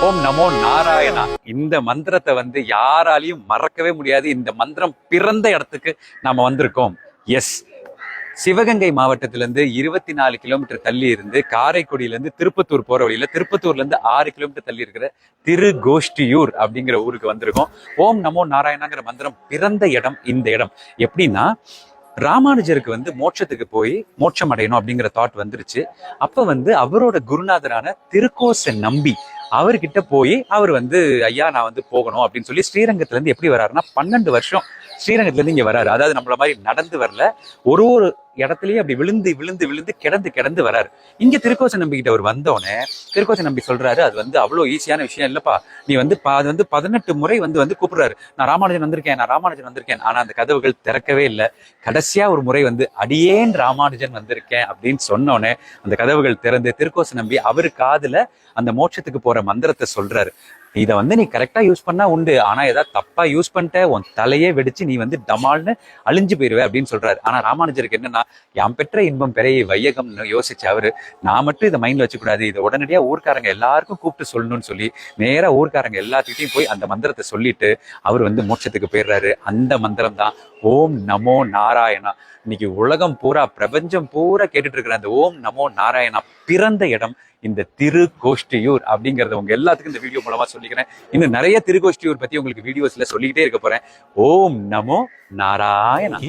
ஓம் நமோ நாராயணா. இந்த மந்திரத்தை யாராலையும் மறக்கவே முடியாது. இந்த மந்திரம் பிறந்த இடத்துக்கு நாம வந்திருக்கோம். எஸ், சிவகங்கை மாவட்டத்திலிருந்து 24 கிலோமீட்டர் தள்ளி இருந்து காரைக்குடியிலிருந்து திருப்பத்தூர் போற வழியில திருப்பத்தூர்ல இருந்து 6 கிலோமீட்டர் தள்ளி இருக்கிற திருகோஷ்டியூர் அப்படிங்கிற ஊருக்கு வந்திருக்கோம். ஓம் நமோ நாராயணாங்கிற மந்திரம் பிறந்த இடம் இந்த இடம். எப்படின்னா, ராமானுஜருக்கு மோட்சத்துக்கு போய் மோட்சம் அடையணும் அப்படிங்கிற தாட் வந்துருச்சு. அப்ப அவரோட குருநாதரான திருக்கோச நம்பி அவர்கிட்ட போய் அவர் ஐயா நான் போகணும் அப்படின்னு சொல்லி ஸ்ரீரங்கத்துல இருந்து எப்படி வர்றாருன்னா 12 வருஷம் ஸ்ரீரங்கத்துல இருந்து இங்க வராரு. அதாவது நம்மள மாதிரி நடந்து வரல, ஒரு ஒரு இடத்துலயே அப்படி விழுந்து விழுந்து விழுந்து கிடந்து கிடந்து வராரு. இங்க திருக்கோச நம்பிக்கிட்ட அவர் வந்தோடனே திருக்கோச நம்பி சொல்றாரு, அது அவ்வளவு ஈஸியான விஷயம் இல்லப்பா. நீ அது 18 முறை கூப்பிடுறாரு, நான் ராமானுஜன் வந்திருக்கேன், நான் ராமானுஜன் வந்திருக்கேன். ஆனா அந்த கதவுகள் திறக்கவே இல்லை. கடைசியா ஒரு முறை அடியேன் ராமானுஜன் வந்திருக்கேன் அப்படின்னு சொன்னோன்னே அந்த கதவுகள் திறந்து திருக்கோச நம்பி அவரு காதுல அந்த மோட்சத்துக்கு போற மந்திரத்தை சொல்றாரு. இதை நீ கரெக்டா யூஸ் பண்ணா உண்டு, ஆனா ஏதாவது தப்பா யூஸ் பண்ணிட்ட உன் தலையே வெடிச்சு நீ டமால்னு அழிஞ்சு போயிருவே அப்படின்னு சொல்றாரு. ஆனா ராமானுஜருக்கு என்னன்னா, யாம் பெற்ற இன்பம் பெரிய வையகம்னு யோசிச்சு அவரு, நான் மட்டும் இதை மைண்ட்ல வச்சுக்கூடாது, இதை உடனடியா ஊர்க்காரங்க எல்லாருக்கும் கூப்பிட்டு சொல்லணும்னு சொல்லி நேரா ஊர்க்காரங்க எல்லாத்துக்கிட்டையும் போய் அந்த மந்திரத்தை சொல்லிட்டு அவர் மோட்சத்துக்கு போயிடுறாரு. அந்த மந்திரம் தான் ஓம் நமோ நாராயணா. இன்னைக்கு உலகம் பூரா பிரபஞ்சம் பூரா கேட்டுட்டு இருக்கிற அந்த ஓம் நமோ நாராயணா பிறந்த இடம் இந்த திருகோஷ்டியூர் அப்படிங்கறத உங்க எல்லாத்துக்கும் இந்த வீடியோ மூலமா சொல்லிக்கிறேன். இன்னும் நிறைய திருகோஷ்டியூர் பத்தி உங்களுக்கு வீடியோஸ்ல சொல்லிக்கிட்டே இருக்க போறேன். ஓம் நமோ நாராயணா.